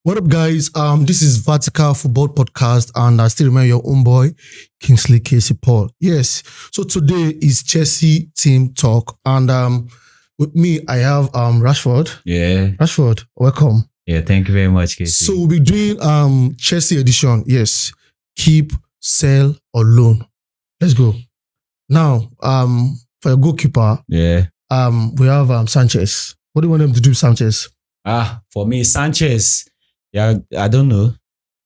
What up, guys? This is Vertical Football Podcast, and I still remember your own boy, Kingsley Casey Paul. Yes. So today is Chelsea team talk, and with me I have Rashford. Yeah. Rashford, welcome. Yeah, thank you very much, Casey. So we'll be doing Chelsea edition. Yes. Keep, sell, or loan. Let's go. Now, for your goalkeeper, yeah. We have Sanchez. What do you want them to do, Sanchez? For me, Sanchez. Yeah, I don't know.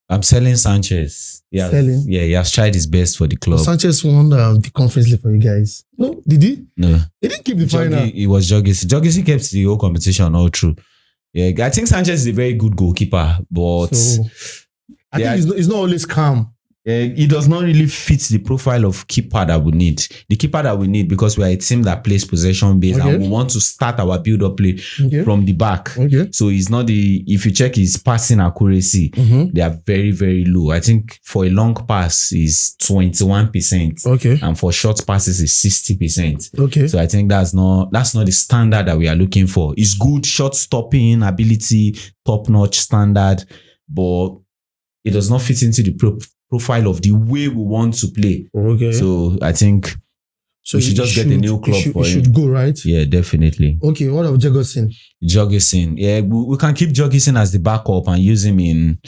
I'm selling Sanchez. Yeah, Selling? Yeah, he has tried his best for the club. Sanchez won the Conference League for you guys. No, did he? No. He didn't keep the final. He was Joggisi. Joggisi kept the whole competition all through. Yeah, I think Sanchez is a very good goalkeeper, but So, I think he's not always calm. he does not really fit the profile of keeper that we need. The keeper that we need, because we are a team that plays possession based and we want to start our build-up play from the back. Okay. So he's not if you check his passing accuracy, they are very, very low. I think for a long pass is 21%. Okay. And for short passes is 60%. Okay. So I think that's not the standard that we are looking for. It's good shot stopping ability, top-notch standard, but it does not fit into the profile of the way we want to play. Okay. So I think we should just get a new club for him. He should go, right? Yeah, definitely. Okay, what of Jadon? Joggerson. Yeah, we can keep Joggerson as the backup and use him in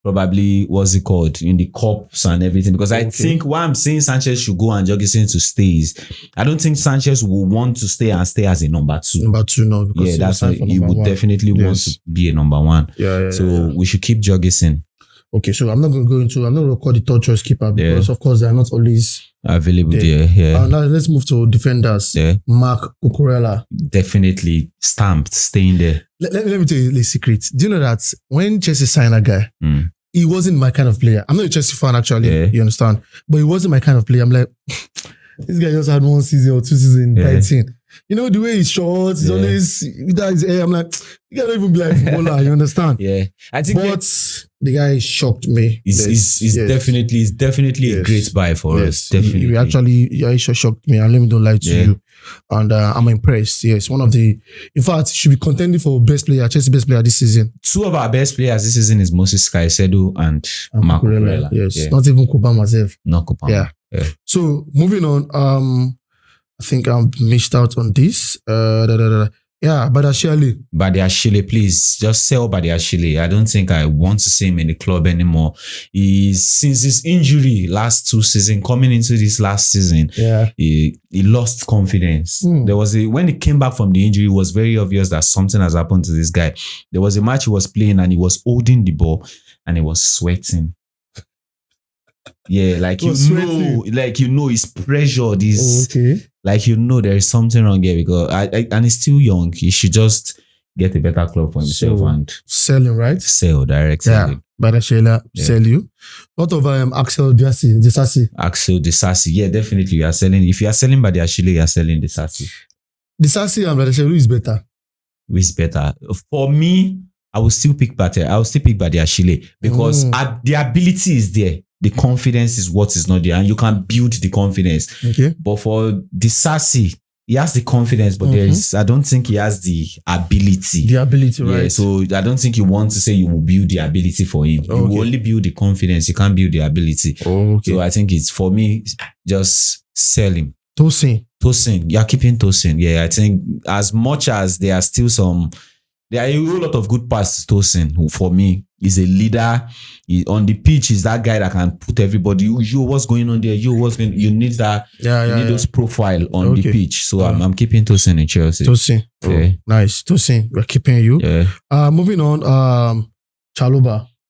probably, in the cups and everything. Because I think why I'm saying Sanchez should go and Joggerson to stay is I don't think Sanchez will want to stay as a number 2. Number 2, no. Because that's why he would definitely want to be a number 1. So we should keep Joggerson. Okay, so I'm not going to record the third choice keeper because of course they are not always available there. Yeah. Now let's move to defenders. Yeah. Mark Cucurella. Definitely stamped, staying there. Let me tell you a secret. Do you know that when Chelsea signed a guy, he wasn't my kind of player. I'm not a Chelsea fan actually, you understand? But he wasn't my kind of player. I'm like, this guy just had 1 season or 2 seasons in 19. You know, the way he's short, he's always without his hair. I'm like, you can't even be like a footballer, you understand? Yeah. I think the guy shocked me. He's definitely a great buy for us. Definitely. He actually shocked me, and let me don't lie to you. And I'm impressed. Yes, one of the, in fact, should be contending for Chelsea best player this season. 2 of our best players this season is Moses Caicedo and Marco Cucurella. Yes, not even Kubama myself. Not Kubama. Yeah. So moving on, I think I'm missed out on this. Badiashile, please just sell Badiashile. I don't think I want to see him in the club anymore. Since his injury last 2 seasons, coming into this last season, he lost confidence. There was when he came back from the injury, it was very obvious that something has happened to this guy. There was a match he was playing and he was holding the ball and he was sweating. Yeah, like he's pressured. There is something wrong here because and he's still young. He should just get a better club for himself and sell him, right? Sell directly. Yeah, Badashela sell you. What of Axel Disasi? Axel Disasi, yeah, definitely. You are selling. If you are selling Badiashile, you are selling Disasi. Disasi and Badashela, who is better? Who is better? For me, I will still pick Badiashile because the ability is there. The confidence is what is not there, and you can build the confidence. Okay. But for Disasi, he has the confidence, but I don't think he has the ability. The ability, right? Yeah, so I don't think you want to say you will build the ability for him. You will only build the confidence. You can't build the ability. So I think it's, for me, just sell him. Tosin, you're keeping Tosin. Yeah, I think as much as there are still there are a whole lot of good passes. Tosin, who for me is a leader. On the pitch, is that guy that can put everybody. You what's going on there? You need that. You need those profile on the pitch. So I'm keeping Tosin in Chelsea. Tosin, nice. Tosin, we're keeping you. Yeah. Moving on.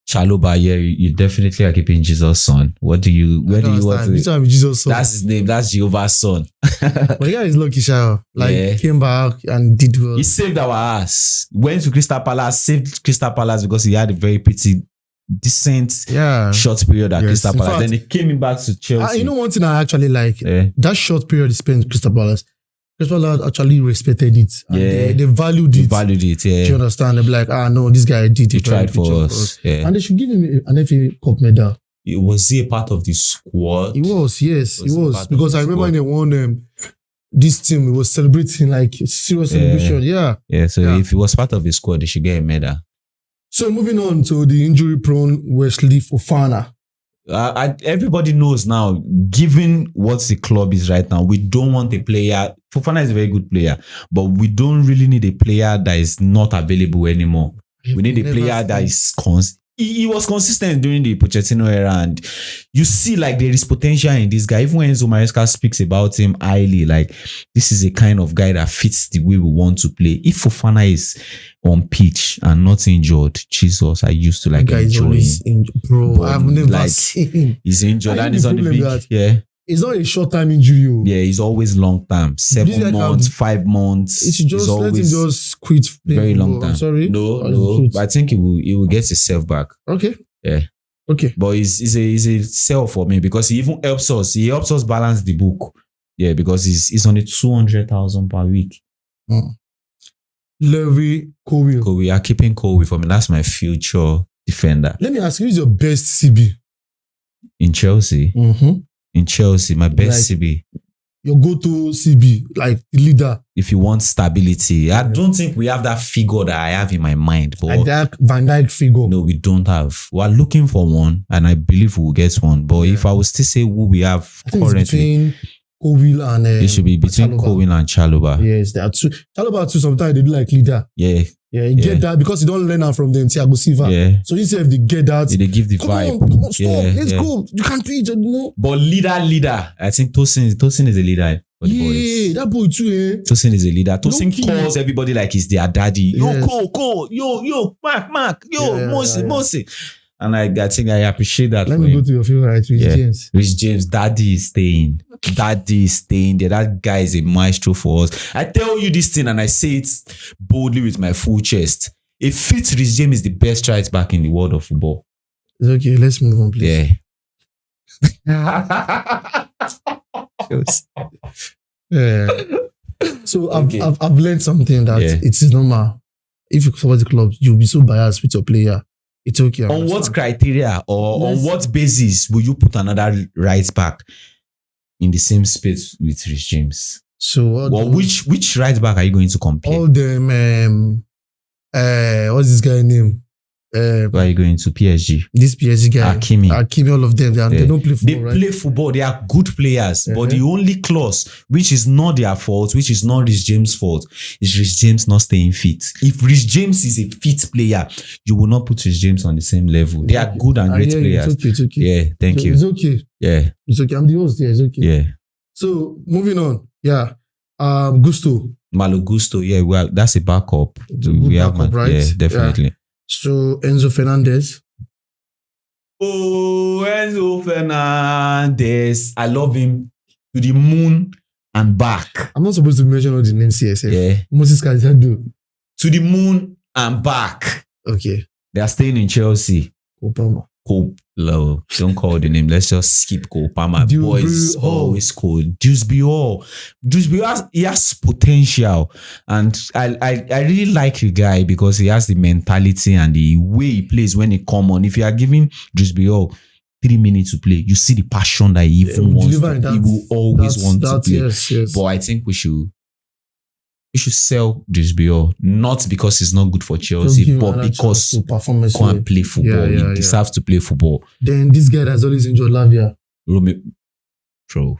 Chalobah, yeah, you definitely are keeping Jesus' son. Where do you want to? Jesus' son. That's his name. That's Jehovah's son. But the guy is lucky, came back and did well. He saved our ass. Went to Crystal Palace, saved Crystal Palace because he had a very decent short period at Crystal Palace. Then he came back to Chelsea. You know one thing I actually like? That short period he spent at Crystal Palace. Crystal Palace actually respected it. And they valued it. Yeah. Do you understand? They're like, no, this guy did it. He tried for us. Yeah. And they should give him an FA Cup medal. Was he a part of the squad? He was, yes. He was. Because I remember when they won this team, it was celebrating, like serious celebration. Yeah. Yeah, so if he was part of the squad, they should get a medal. So moving on to the injury-prone Wesley Fofana. Everybody knows now, given what the club is right now, we don't want a player. Fofana is a very good player, but we don't really need a player that is not available anymore. We need a player that is he was consistent during the Pochettino era, and you see like there is potential in this guy. Even when Enzo Maresca speaks about him highly, like this is a kind of guy that fits the way we want to play. If Fofana is on pitch and not injured, Jesus, I used to like enjoy him. Bro, I've never seen him. He's injured and he's on the beach. Yeah. It's not a short-time injury. Yeah, he's always long-term. 7 months, 5 months. It's just let him just quit playing. Very long time. I'm sorry. No. But I think he will get himself back. Okay. Yeah. Okay. But he's a sell for me because he even helps us. He helps us balance the book. Yeah, because he's only 200,000 per week. Levi Colwill. We are keeping Colwill for me. That's my future defender. Let me ask you, who's your best CB? In Chelsea? Mm-hmm. In Chelsea, my best CB. Your go-to CB, like the leader. If you want stability. I don't think we have that figure that I have in my mind. But like that Van Dijk figure. No, we don't have. We're looking for one, and I believe we'll get one. But if I was still say who we have currently, between Colwill and it should be between Colwill and Chalobah. Yes, there are two. Chalobah too. Sometimes they do like leader. Yeah. Yeah, you get that because you don't learn that from them, Thiago Silva. Yeah. So instead if they get that, they give the vibe. Come on, stop. Let's go. You can't do it, you know. But leader. I think Tosin is a leader for the boys. That boy too, eh? Tosin is a leader. Tosin calls everybody like he's their daddy. Yo, Cole. Yo, Mark. Yo, Mose. And I think I appreciate that. Let me go to your favorite, Rich James. Rich James, Daddy is staying there. That guy is a maestro for us. I tell you this thing and I say it boldly with my full chest. A fit Rich James is the best right back in the world of football. It's okay, let's move on, please. Yeah. So I've learned something that it is normal. If you support the club, you'll be so biased with your player. It's okay. On what criteria or on what basis will you put another right back in the same space with Rich James? So, which right back are you going to compare? All them, what's this guy's name? Where are you going to? PSG. This PSG guy. Hakimi, all of them. They don't play football. They play football. They are good players. But the only clause, which is not their fault, which is not Rich James' fault, is Rich James not staying fit. If Rich James is a fit player, you will not put Rich James on the same level. They are good and great players. It's okay. Yeah, thank you. It's okay. Yeah. It's okay. I'm the host. Yeah, it's okay. Yeah. So, moving on. Yeah. Gusto. Malo Gusto. Yeah, well, that's a backup. We have backup, right? Yeah, definitely. Yeah. So, Enzo Fernandez. Oh, Enzo Fernandez. I love him to the moon and back. I'm not supposed to mention all the names here. Yeah. Moses Caicedo. To the moon and back. Okay. They are staying in Chelsea. Kopama. Don't call the name. Let's just skip Kopama. Boys always cool. Dewsbury Hall. He has potential, and I really like the guy because he has the mentality and the way he plays when he come on. If you are giving Dewsbury Hall 3 minutes to play, you see the passion that he even wants to. He will always want to play. Yes. But I think we should sell Dewsbury Hall, not because he's not good for Chelsea, but because he can't play football. He deserves to play football. Then this guy has always enjoyed Lavia. Bro,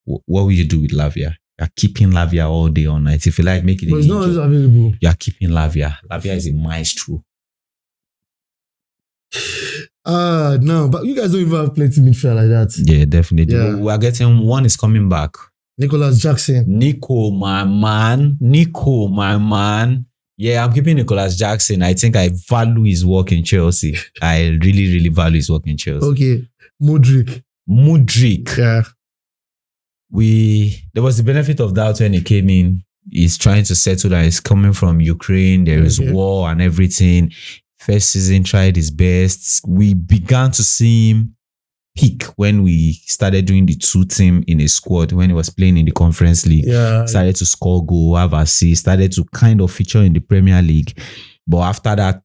what will you do with Lavia? You're keeping Lavia all day, all night. If you like, make it. But it's not always available. You're keeping Lavia. Lavia is a maestro. No, but you guys don't even have plenty midfield like that. Yeah, definitely. Yeah. We are getting one is coming back. Nicholas Jackson. Nico, my man. Yeah, I'm keeping Nicholas Jackson. I think I value his work in Chelsea. I really, really value his work in Chelsea. Okay. Mudryk. Yeah. There was the benefit of that when he came in. He's trying to settle that he's coming from Ukraine. There is war and everything. First season, tried his best. We began to see him peak when we started doing the 2-team in a squad when he was playing in the Conference League. Yeah. Started to score goal, have assist, started to kind of feature in the Premier League. But after that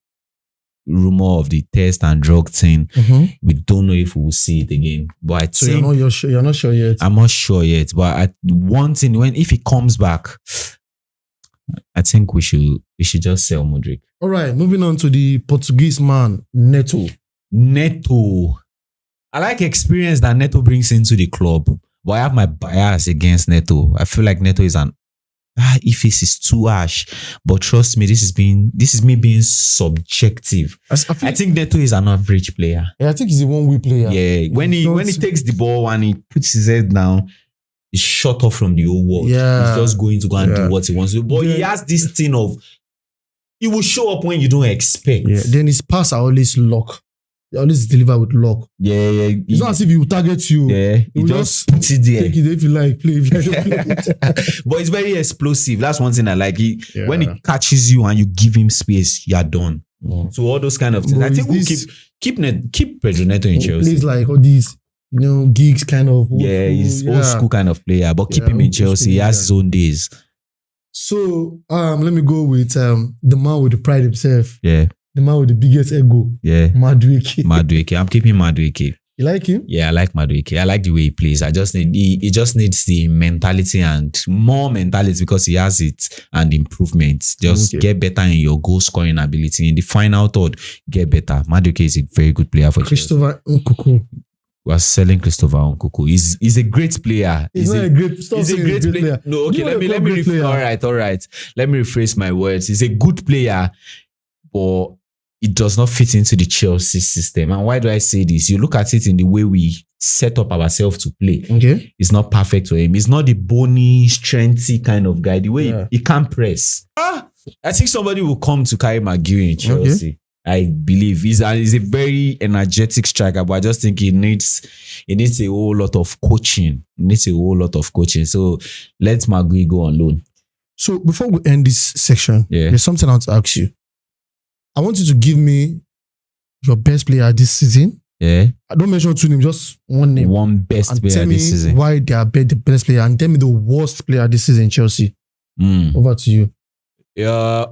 rumor of the test and drug thing, we don't know if we will see it again. But I think you're not sure yet. I'm not sure yet. But one thing, if he comes back, I think we should just sell Modric. All right, moving on to the Portuguese man, Neto. I like experience that Neto brings into the club, but I have my bias against Neto. I feel like Neto is if it is too harsh, but trust me, this is me being subjective. I think Neto is an average player. Yeah, I think he's a one-way player. Yeah, when he takes the ball and he puts his head down, he's shut off from the whole world. Yeah. He's just going to go and do what he wants to do. But he has this thing of, he will show up when you don't expect. Yeah. Then his pass are always luck. They always deliver with luck. Yeah. It's not as if he will target you. Yeah. He just puts it there. Take it if you like, play. If you like, But it's very explosive. That's one thing I like. When he catches you and you give him space, you're done. Oh. So all those kind of things. But I think we'll keep Pedro Neto in Chelsea. Plays like all these, gigs kind of. He's old school kind of player, but keep him in Chelsea. He has his own days. So let me go with the man with the pride himself. Yeah. The man with the biggest ego. Yeah. Madueke. I'm keeping Madueke. You like him? Yeah, I like Madueke. I like the way he plays. He just needs the mentality and more mentality because he has it and improvements. Just get better in your goal scoring ability. In the final third, get better. Madueke is a very good player for Christopher Nkunku. We are selling Christopher Nkunku. He's a great player. He's a great player. No, okay, let me rephrase. All right. Let me rephrase my words. He's a good player, but it does not fit into the Chelsea system. And why do I say this? You look at it in the way we set up ourselves to play. Okay. It's not perfect for him. He's not the bony, strengthy kind of guy. The way he can't press. I think somebody will come to carry Maguire in Chelsea. Okay. I believe he's a very energetic striker, but I just think he needs a whole lot of coaching. So let Maguire go on loan. So before we end this section, there's something I want to ask you. I want you to give me your best player this season. Yeah. I don't mention two names, just one name. One best player this season. Tell me why they are the best player and tell me the worst player this season in Chelsea. Over to you. Yeah.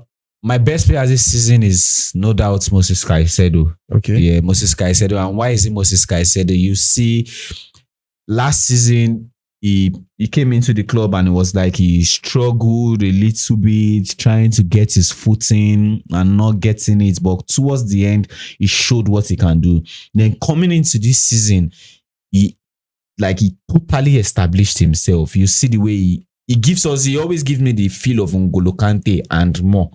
My best player this season is no doubt Moses Caicedo. Okay. Yeah, Moses Caicedo. And why is it Moses Caicedo? You see, last season, he came into the club and it was like he struggled a little bit, trying to get his footing and not getting it. But towards the end, he showed what he can do. Then coming into this season, he totally established himself. You see the way he always gives me the feel of N'Golo Kante and more.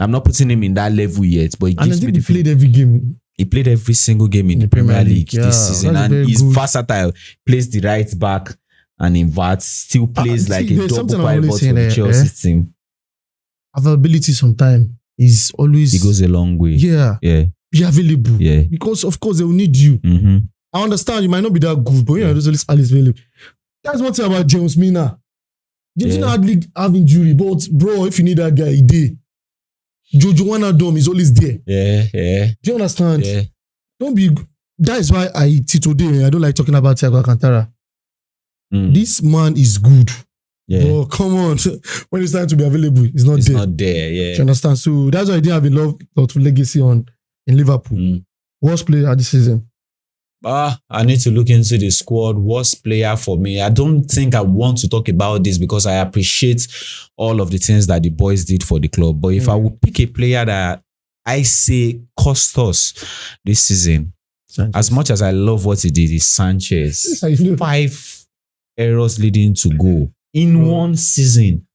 I'm not putting him in that level yet, but he gives me the feel. He played every game. He played every single game in the Premier League this season. And he's versatile. Plays the right back and inverts. Still plays like a double pivot for the Chelsea team. Availability sometimes is always... It goes a long way. Yeah. Be available. Yeah. Because of course they will need you. Mm-hmm. I understand you might not be that good, but there's always available. That's one thing about James Mina. James Mina hardly have injury, but bro, if you need that guy, he did. Jojo Wijnaldum is always there. Yeah. Do you understand? Yeah. Don't be... That is why today I don't like talking about Thiago Alcantara. This man is good. Yeah. Oh, come on. When it's time to be available, it's not there. Yeah. Do you understand? So that's why I didn't have a lot of legacy in Liverpool. Worst player this season. I need to look into the squad. Worst player for me. I don't think I want to talk about this because I appreciate all of the things that the boys did for the club. But if I would pick a player that I say cost us this season, Sanchez. As much as I love what he did, is Sanchez. 5 errors leading to goal in one season.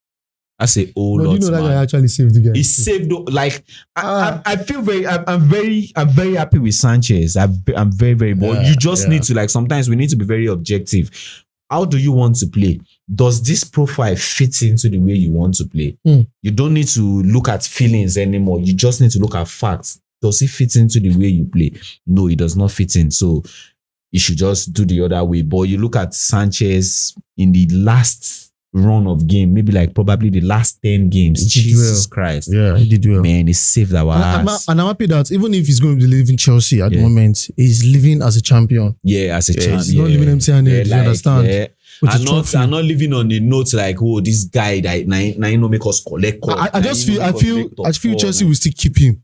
That's a whole lot. You know that guy actually saved the game. He saved. I feel I'm very happy with Sanchez. I'm very. But you just need to sometimes we need to be very objective. How do you want to play? Does this profile fit into the way you want to play? You don't need to look at feelings anymore. You just need to look at facts. Does it fit into the way you play? No, it does not fit in. So you should just do the other way. But you look at Sanchez in the last run of game, maybe probably the last 10 games. Jesus Christ. Yeah, he did well. Man, he saved our ass. And I'm happy that even if he's going to be leaving Chelsea at the moment, he's living as a champion. Yeah, as a champion. He's not living empty-handed, you understand? Yeah. I'm not living on a note this guy that now make us collect. I feel Chelsea will still keep him.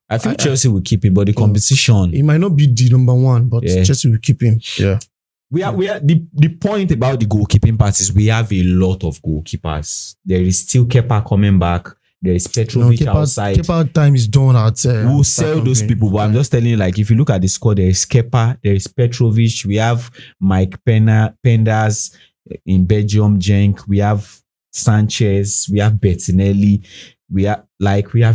I think Chelsea will keep him, but the competition. He might not be the number one, but Chelsea will keep him. Yeah. We are the point about the goalkeeping part is we have a lot of goalkeepers. There is still Kepa coming back. There is Petrovic outside. Kepa time is done at. We'll sell those people, but I'm just telling you, like, if you look at the squad, there is Kepa, there is Petrovic, we have Mike Penders in Belgium, Genk, we have Sanchez, we have Bettinelli, we have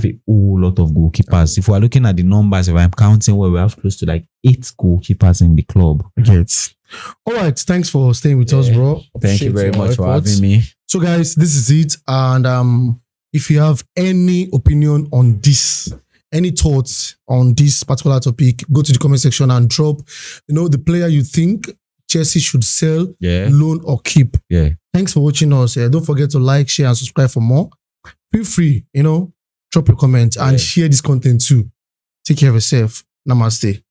a whole lot of goalkeepers. If we're looking at the numbers, if I'm counting, well, we have close to like 8 goalkeepers in the club. Okay. All right. Thanks for staying with us, bro. Thank you very much for having me. So, guys, this is it. And if you have any opinion on this, any thoughts on this particular topic, go to the comment section and drop, the player you think Chelsea should sell, loan, or keep. Yeah. Thanks for watching us. Don't forget to like, share, and subscribe for more. Feel free, drop your comments and share this content too. Take care of yourself. Namaste.